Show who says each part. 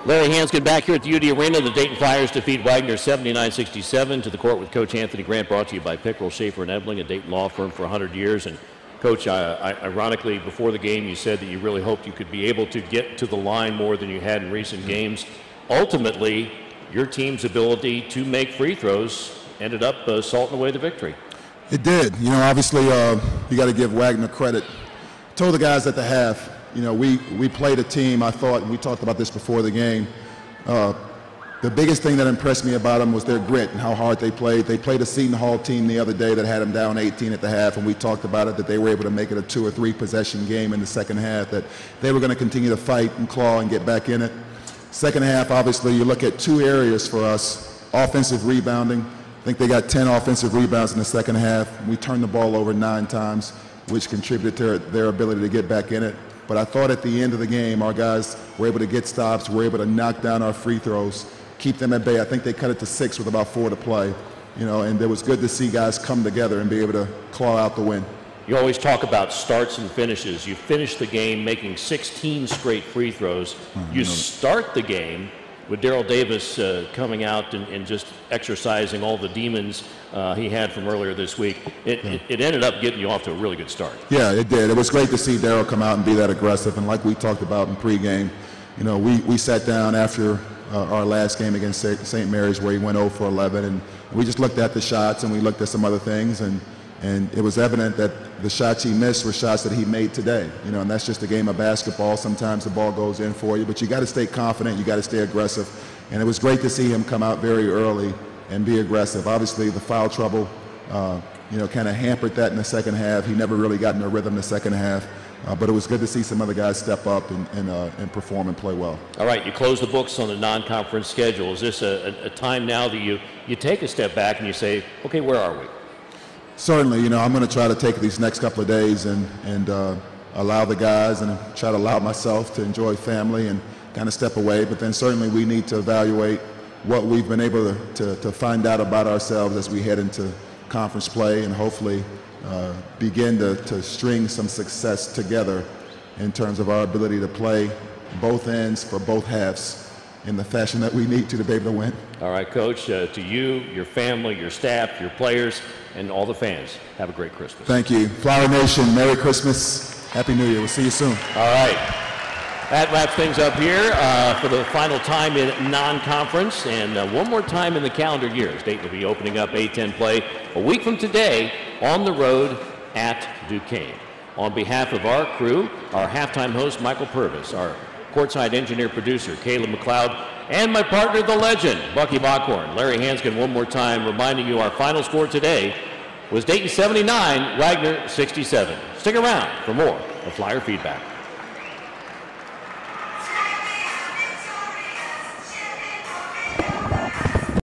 Speaker 1: Larry Hansgen back here at the UD Arena. The Dayton Flyers defeat Wagner 79-67 to the court with Coach Anthony Grant, brought to you by Pickrell, Schaefer, and Ebling, a Dayton law firm for 100 years. And Coach, ironically, before the game, you said that you really hoped you could be able to get to the line more than you had in recent games. Ultimately, your team's ability to make free throws ended up salting away the victory.
Speaker 2: It did. You know, obviously, you got to give Wagner credit. I told the guys at the half, you know, we played a team, I thought, and we talked about this before the game. The biggest thing that impressed me about them was their grit and how hard they played. They played a Seton Hall team the other day that had them down 18 at the half, and we talked about it, that they were able to make it a 2 or 3 possession game in the second half, that they were going to continue to fight and claw and get back in it. Second half, obviously, you look at 2 areas for us. Offensive rebounding. I think they got 10 offensive rebounds in the second half. We turned the ball over 9 times, which contributed to their ability to get back in it. But I thought at the end of the game, our guys were able to get stops, were able to knock down our free throws, keep them at bay. I think they cut it to 6 with about 4 to play, you know, and it was good to see guys come together and be able to claw out the win.
Speaker 1: You always talk about starts and finishes. You finish the game making 16 straight free throws. You start the game with Daryl Davis coming out and just exercising all the demons he had from earlier this week. It ended up getting you off to a really good start.
Speaker 2: Yeah, it did. It was great to see Daryl come out and be that aggressive. And like we talked about in pregame, you know, we sat down after our last game against St. Mary's where he went 0 for 11, and we just looked at the shots and we looked at some other things, and it was evident that the shots he missed were shots that he made today. You know, and that's just a game of basketball. Sometimes the ball goes in for you, but you got to stay confident, you got to stay aggressive. And it was great to see him come out very early and be aggressive. Obviously, the foul trouble, you know, kind of hampered that in the second half. He never really got in a rhythm in the second half. But it was good to see some other guys step up and perform and play well.
Speaker 1: All right, you close the books on the non-conference schedule. Is this a time now that you take a step back and you say, okay, where are we?
Speaker 2: Certainly, you know, I'm going to try to take these next couple of days and allow the guys and try to allow myself to enjoy family and kind of step away. But then certainly we need to evaluate what we've been able to find out about ourselves as we head into conference play, and hopefully begin to string some success together in terms of our ability to play both ends for both halves in the fashion that we need to be able to win.
Speaker 1: All right, Coach, to you, your family, your staff, your players, and all the fans, have a great Christmas.
Speaker 2: Thank you. Flower Nation, Merry Christmas, Happy New Year. We'll see you soon.
Speaker 1: All right. That wraps things up here for the final time in non-conference, and one more time in the calendar year. Dayton will be opening up A-10 play a week from today on the road at Duquesne. On behalf of our crew, our halftime host, Michael Purvis, our courtside engineer producer, Caleb McLeod, and my partner, the legend, Bucky Bockhorn. Larry Hansgen, one more time, reminding you our final score today was Dayton 79, Wagner 67. Stick around for more of Flyer Feedback.